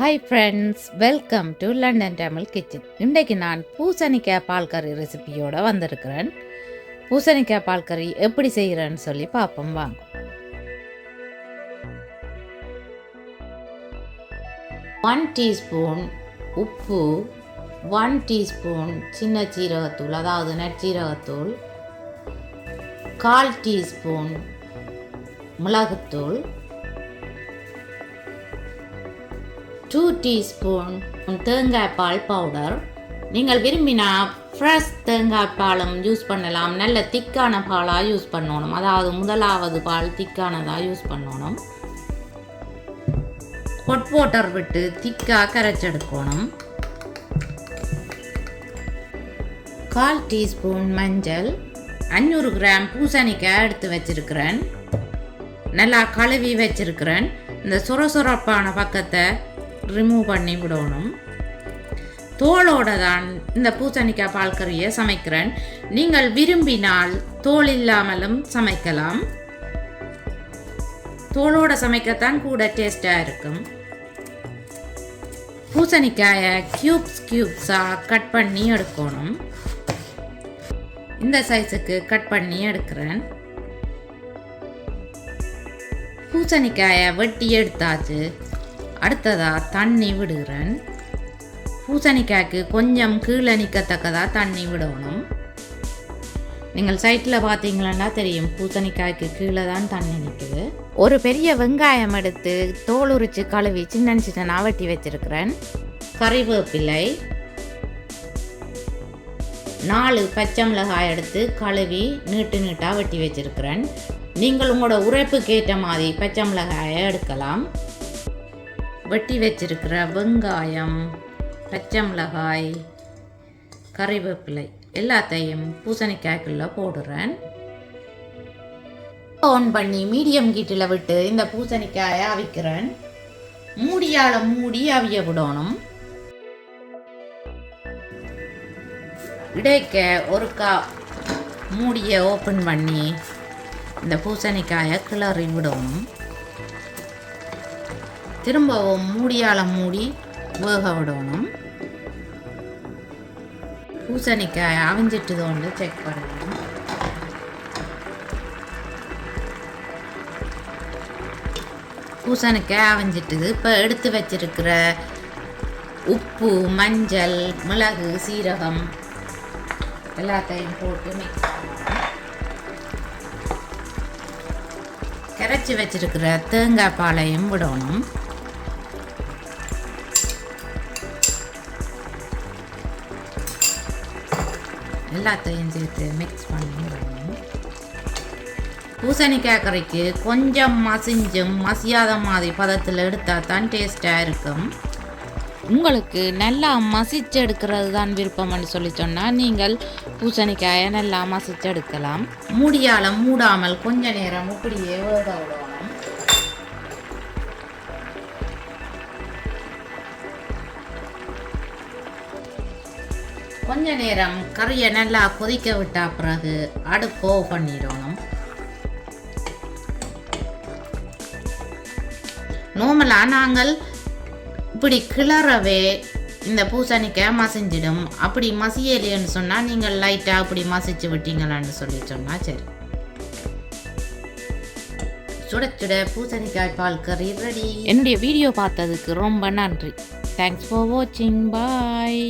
Hi friends, welcome to London Tamil Kitchen. இன்றைக்கு நான் பூசணிக்காய் பால் கறி ரெசிபியோட வந்திருக்கிறேன். பூசணிக்காய் பால் கறி எப்படி செய்கிறேன்னு சொல்லி பார்ப்போம் வாங்க. ஒன் டீஸ்பூன் உப்பு, 1 டீஸ்பூன் சின்ன சீரகத்தூள் அதாவது நற்சீரகத்தூள், 1/4 டீஸ்பூன் மிளகுத்தூள், 2 டீஸ்பூன் தேங்காய் பால் பவுடர். நீங்கள் விரும்பினா ஃப்ரெஷ் தேங்காய் பாலும் யூஸ் பண்ணலாம். நல்ல திக்கான பாலாக யூஸ் பண்ணணும், அதாவது முதலாவது பால் திக்கானதாக யூஸ் பண்ணணும். ஹாட் வாட்டர் விட்டு திக்காக கரைச்செடுக்கணும். 1/4 டீஸ்பூன் மஞ்சள், 500 கிராம் பூசணிக்காய் எடுத்து வச்சிருக்கிறேன். நல்லா கழுவி வச்சிருக்கிறேன். இந்த சொரப்பான பக்கத்தை ரிமூவ் பண்ணி விடணும். தோலோடு தான் இந்த பூசணிக்காய் பால் கறியை சமைக்கிறேன். நீங்கள் விரும்பினால் தோல் இல்லாமலும் சமைக்கலாம். தோலோடு சமைக்கத்தான் கூட டேஸ்டாக இருக்கும். பூசணிக்காயை கியூப்ஸாக கட் பண்ணி எடுக்கணும். இந்த சைஸுக்கு கட் பண்ணி எடுக்கிறேன். பூசணிக்காயை வெட்டி எடுத்தாச்சு. அடுத்ததாக தண்ணி விடுகிறேன். பூசணிக்காய்க்கு கொஞ்சம் கீழே நிற்கத்தக்கதாக தண்ணி விடணும். நீங்கள் சைட்டில் பார்த்தீங்களா தெரியும், பூசணிக்காய்க்கு கீழே தான் தண்ணி நிற்குது. ஒரு பெரிய வெங்காயம் எடுத்து தோல் உரித்து கழுவி சின்ன வெட்டி வச்சிருக்கிறேன். கறிவேப்பிலை, 4 பச்சை மிளகாய் எடுத்து கழுவி நீட்டாக வெட்டி வச்சிருக்கிறேன். நீங்கள் உங்களோட உரைப்புக்கு ஏற்ற மாதிரி பச்சை மிளகாயை எடுக்கலாம். வெட்டி வச்சிருக்கிற வெங்காயம், பச்சை மிளகாய், கறிவேப்பிலை எல்லாத்தையும் பூசணிக்காய்க்குள்ளே போடுறேன். ஆன் பண்ணி மீடியம் ஹீட்டில் விட்டு இந்த பூசணிக்காயை அவிக்கிறேன். மூடியால் மூடி அவிய விடணும். இடைக்க ஒருக்கா மூடியை ஓப்பன் பண்ணி இந்த பூசணிக்காயை கிளறி விடணும். திரும்பவும் மூடியால் மூடி வேக விடணும். பூசணிக்காய் அவிஞ்சிட்டுதோண்டு செக் பண்ணணும். பூசணிக்காய் அவிஞ்சிட்டுது. இப்போ எடுத்து வச்சிருக்கிற உப்பு, மஞ்சள், மிளகு, சீரகம் எல்லாத்தையும் போட்டு மிக்ஸ் பண்ணணும். கரைச்சி வச்சிருக்கிற தேங்காய் பாலையும் விடணும். எல்லாத்தையும் சேர்த்து மிக்ஸ் பண்ணி விடணும். பூசணிக்காய் கறிக்கு கொஞ்சம் மசியாத மாதிரி பதத்தில் எடுத்தால் தான் டேஸ்டாக இருக்கும். உங்களுக்கு நல்லா மசிச்சு எடுக்கிறது தான் விருப்பம்னு சொல்லி சொன்னால் நீங்கள் பூசணிக்காயை நல்லா மசிச்சு எடுக்கலாம். மூடியால் மூடாமல் கொஞ்ச நேரம் இப்படியே வேக விடணும். கொஞ்ச நேரம் கறியை நல்லா கொதிக்க விட்டா பிறகு அடுப்பு ஆஃப் பண்ணிடணும். நார்மலாக நாங்கள் இப்படி கிளறவே இந்த பூசணிக்காய் மசிஞ்சிடும். அப்படி மசியலைன்னு சொன்னால் நீங்கள் லைட்டாக அப்படி மசிச்சு விட்டீங்களான்னு சொல்லி சொன்னால் சரி. சுட பூசணிக்காய் பால் கறி ரெடி. என்னுடைய வீடியோ பார்த்ததுக்கு ரொம்ப நன்றி. தேங்க்ஸ் ஃபார் வாட்சிங். பாய்.